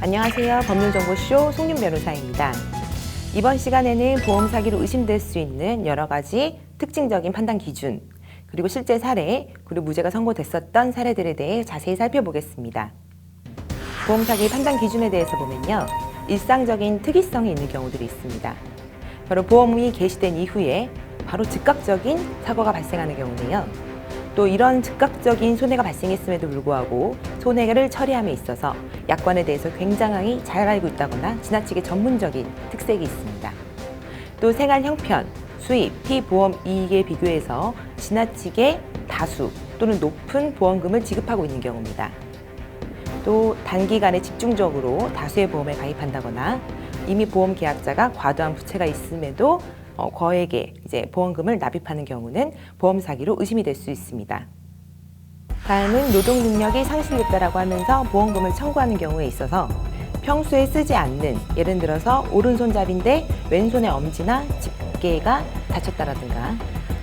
안녕하세요. 법률정보쇼 송윤 변호사입니다. 이번 시간에는 보험 사기로 의심될 수 있는 여러 가지 특징적인 판단 기준, 그리고 실제 사례, 그리고 무죄가 선고됐었던 사례들에 대해 자세히 살펴보겠습니다. 보험 사기 판단 기준에 대해서 보면요, 일상적인 특이성이 있는 경우들이 있습니다. 바로 보험이 개시된 이후에 바로 즉각적인 사고가 발생하는 경우인데요. 또 이런 즉각적인 손해가 발생했음에도 불구하고 손해를 처리함에 있어서 약관에 대해서 굉장히 잘 알고 있다거나 지나치게 전문적인 특색이 있습니다. 또 생활 형편, 수입, 피보험 이익에 비교해서 지나치게 다수 또는 높은 보험금을 지급하고 있는 경우입니다. 또 단기간에 집중적으로 다수의 보험에 가입한다거나 이미 보험 계약자가 과도한 부채가 있음에도 거액의 보험금을 납입하는 경우는 보험 사기로 의심이 될 수 있습니다. 다음은 노동 능력이 상실됐다라고 하면서 보험금을 청구하는 경우에 있어서 평소에 쓰지 않는, 예를 들어서 오른손잡이인데 왼손의 엄지나 집게가 다쳤다라든가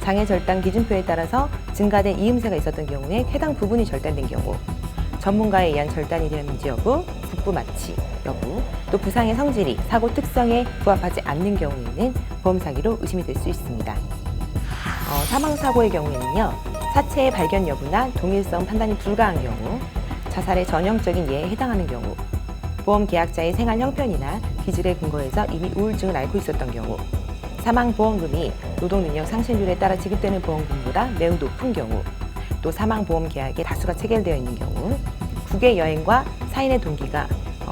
장애 절단 기준표에 따라서 증가된 이음새가 있었던 경우에 해당 부분이 절단된 경우, 전문가에 의한 절단이 되었는지 여부, 국부 마취 여부, 또 부상의 성질이 사고 특성에 부합하지 않는 경우에는 보험 사기로 의심이 될 수 있습니다. 사망사고의 경우에는요, 사체의 발견 여부나 동일성 판단이 불가한 경우, 자살의 전형적인 예에 해당하는 경우, 보험 계약자의 생활 형편이나 기질에 근거해서 이미 우울증을 앓고 있었던 경우, 사망보험금이 노동능력 상실률에 따라 지급되는 보험금보다 매우 높은 경우, 또 사망보험 계약에 다수가 체결되어 있는 경우, 국외 여행과 사인의 동기가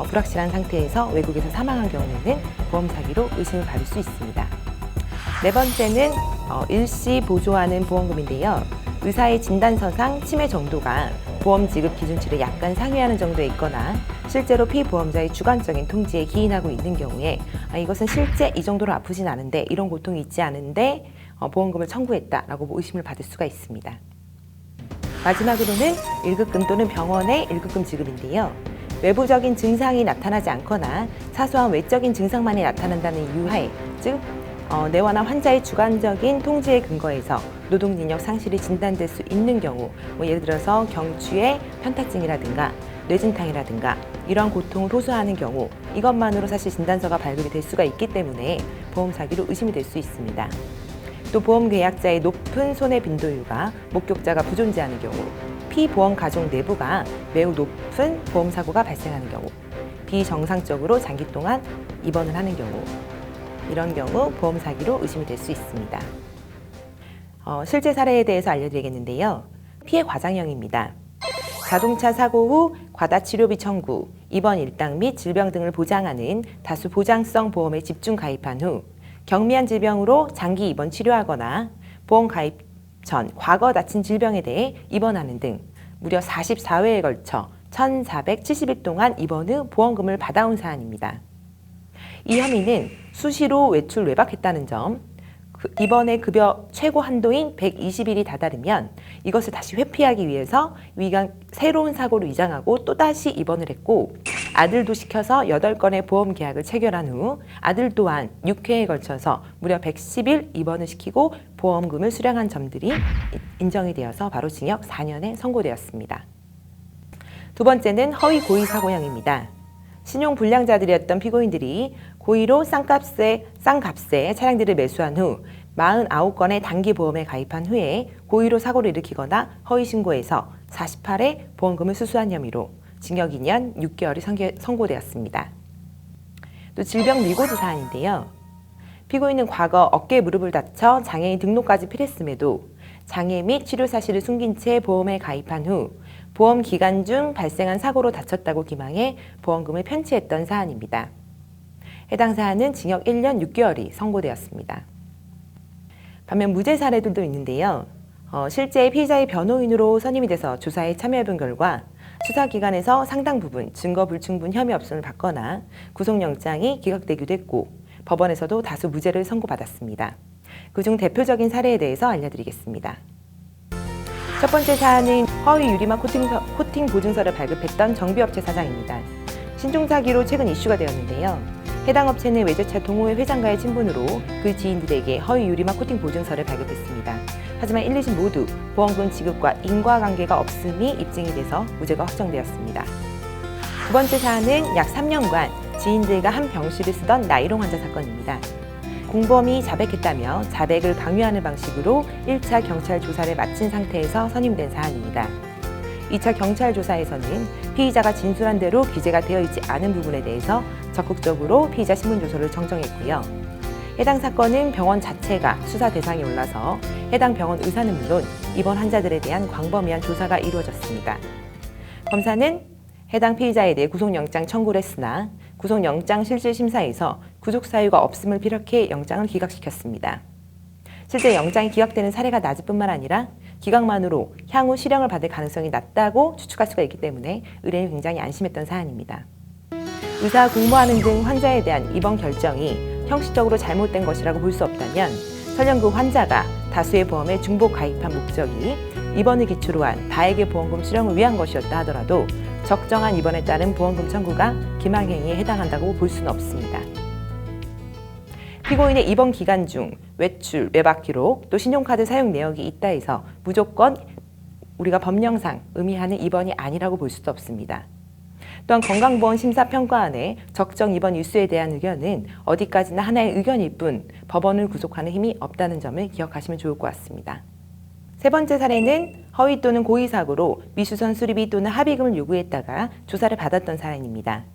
불확실한 상태에서 외국에서 사망한 경우에는 보험 사기로 의심을 받을 수 있습니다. 네 번째는 일시 보조하는 보험금인데요. 의사의 진단서상 치매 정도가 보험 지급 기준치를 약간 상회하는 정도에 있거나 실제로 피보험자의 주관적인 통지에 기인하고 있는 경우에 이것은 실제 이 정도로 아프진 않은데 이런 고통이 있지 않은데 보험금을 청구했다라고 의심을 받을 수가 있습니다. 마지막으로는 1급금 또는 병원의 1급금 지급인데요. 외부적인 증상이 나타나지 않거나 사소한 외적인 증상만이 나타난다는 이유하에, 즉 내원한 환자의 주관적인 통지에 근거해서 노동능력 상실이 진단될 수 있는 경우, 예를 들어서 경추의 편타증이라든가 뇌진탕이라든가 이러한 고통을 호소하는 경우, 이것만으로 사실 진단서가 발급이 될 수가 있기 때문에 보험 사기로 의심이 될 수 있습니다. 또 보험 계약자의 높은 손해 빈도율과 목격자가 부존재하는 경우, 피보험 가족 내부가 매우 높은 보험 사고가 발생하는 경우, 비정상적으로 장기 동안 입원을 하는 경우, 이런 경우 보험 사기로 의심이 될 수 있습니다. 실제 사례에 대해서 알려드리겠는데요. 피해 과장형입니다. 자동차 사고 후 과다 치료비 청구, 입원 일당 및 질병 등을 보장하는 다수 보장성 보험에 집중 가입한 후 경미한 질병으로 장기 입원 치료하거나 보험 가입 전 과거 다친 질병에 대해 입원하는 등 무려 44회에 걸쳐 1,470일 동안 입원 후 보험금을 받아온 사안입니다. 이 혐의는 수시로 외출 외박했다는 점, 입원의 급여 최고 한도인 120일이 다다르면 이것을 다시 회피하기 위해서 새로운 사고로 위장하고 또다시 입원을 했고, 아들도 시켜서 8건의 보험 계약을 체결한 후 아들 또한 6회에 걸쳐서 무려 110일 입원을 시키고 보험금을 수령한 점들이 인정이 되어서 바로 징역 4년에 선고되었습니다. 두 번째는 허위 고의 사고형입니다. 신용 불량자들이었던 피고인들이 고의로 싼 값에 차량들을 매수한 후 49건의 단기 보험에 가입한 후에 고의로 사고를 일으키거나 허위 신고해서 48회 보험금을 수수한 혐의로 징역 2년 6개월이 선고되었습니다. 또 질병 밀고지 사안인데요. 피고인은 과거 어깨 무릎을 다쳐 장애인 등록까지 필했음에도 장애 및 치료 사실을 숨긴 채 보험에 가입한 후 보험 기간 중 발생한 사고로 다쳤다고 기망해 보험금을 편취했던 사안입니다. 해당 사안은 징역 1년 6개월이 선고되었습니다. 반면 무죄 사례들도 있는데요. 실제 피의자의 변호인으로 선임이 돼서 조사에 참여해본 결과 수사기관에서 상당 부분 증거 불충분 혐의 없음을 받거나 구속영장이 기각되기도 했고 법원에서도 다수 무죄를 선고받았습니다. 그중 대표적인 사례에 대해서 알려드리겠습니다. 첫 번째 사안은 허위 유리막 코팅 보증서를 발급했던 정비업체 사장입니다. 신종사기로 최근 이슈가 되었는데요. 해당 업체는 외제차 동호회 회장과의 친분으로 그 지인들에게 허위 유리막 코팅 보증서를 발급했습니다. 하지만 1, 2심 모두 보험금 지급과 인과관계가 없음이 입증이 돼서 무죄가 확정되었습니다. 두 번째 사안은 약 3년간 지인들과 한 병실을 쓰던 나이롱 환자 사건입니다. 공범이 자백했다며 자백을 강요하는 방식으로 1차 경찰 조사를 마친 상태에서 선임된 사안입니다. 2차 경찰 조사에서는 피의자가 진술한 대로 기재가 되어 있지 않은 부분에 대해서 적극적으로 피의자 신문 조서를 정정했고요. 해당 사건은 병원 자체가 수사 대상에 올라서 해당 병원 의사는 물론 입원 환자들에 대한 광범위한 조사가 이루어졌습니다. 검사는 해당 피의자에 대해 구속영장 청구를 했으나 구속영장 실질심사에서 구속 사유가 없음을 피력해 영장을 기각시켰습니다. 실제 영장이 기각되는 사례가 낮을 뿐만 아니라 기각만으로 향후 실형을 받을 가능성이 낮다고 추측할 수가 있기 때문에 의뢰인이 굉장히 안심했던 사안입니다. 의사 공모하는 등 환자에 대한 입원 결정이 형식적으로 잘못된 것이라고 볼 수 없다면 설령 그 환자가 다수의 보험에 중복 가입한 목적이 입원을 기초로 한 다액의 보험금 수령을 위한 것이었다 하더라도 적정한 입원에 따른 보험금 청구가 기망행위에 해당한다고 볼 수는 없습니다. 피고인의 입원 기간 중 외출, 외박 기록, 또 신용카드 사용 내역이 있다 해서 무조건 우리가 법령상 의미하는 입원이 아니라고 볼 수도 없습니다. 또한 건강보험심사평가안의 적정 입원 일수에 대한 의견은 어디까지나 하나의 의견일 뿐 법원을 구속하는 힘이 없다는 점을 기억하시면 좋을 것 같습니다. 세 번째 사례는 허위 또는 고의 사고로 미수선 수리비 또는 합의금을 요구했다가 조사를 받았던 사안입니다.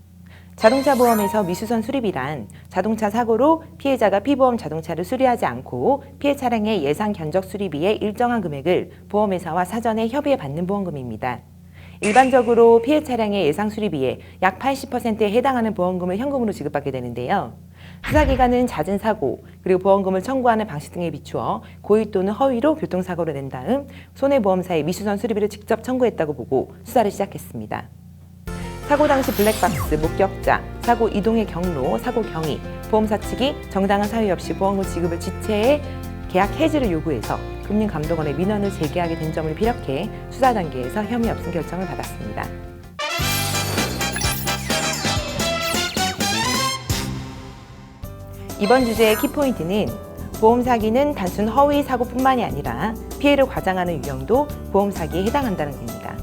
자동차 보험에서 미수선 수리비란 자동차 사고로 피해자가 피보험 자동차를 수리하지 않고 피해 차량의 예상 견적 수리비의 일정한 금액을 보험회사와 사전에 협의해 받는 보험금입니다. 일반적으로 피해 차량의 예상 수리비의 약 80%에 해당하는 보험금을 현금으로 지급받게 되는데요. 수사기관은 잦은 사고, 그리고 보험금을 청구하는 방식 등에 비추어 고의 또는 허위로 교통사고를 낸 다음 손해보험사에 미수선 수리비를 직접 청구했다고 보고 수사를 시작했습니다. 사고 당시 블랙박스, 목격자, 사고 이동의 경로, 사고 경위, 보험사 측이 정당한 사유 없이 보험금 지급을 지체해 계약 해지를 요구해서 금융감독원에 민원을 제기하게 된 점을 피력해 수사 단계에서 혐의 없음 결정을 받았습니다. 이번 주제의 키포인트는 보험 사기는 단순 허위 사고뿐만이 아니라 피해를 과장하는 유형도 보험 사기에 해당한다는 겁니다.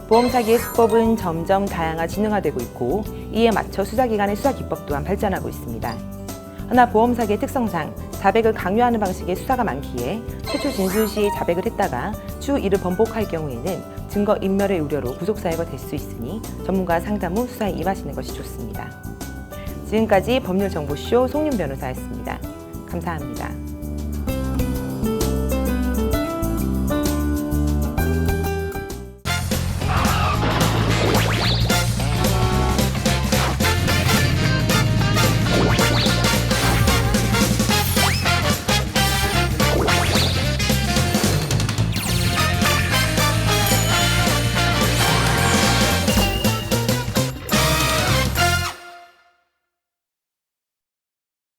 보험 사기의 수법은 점점 다양화진흥화되고 있고 이에 맞춰 수사기관의 수사 기법 또한 발전하고 있습니다. 하나 보험 사기의 특성상 자백을 강요하는 방식의 수사가 많기에 최초 진술 시 자백을 했다가 추후 이를 번복할 경우에는 증거 인멸의 우려로 구속사유가 될 수 있으니 전문가와 상담 후 수사에 임하시는 것이 좋습니다. 지금까지 법률정보쇼 송윤 변호사였습니다. 감사합니다.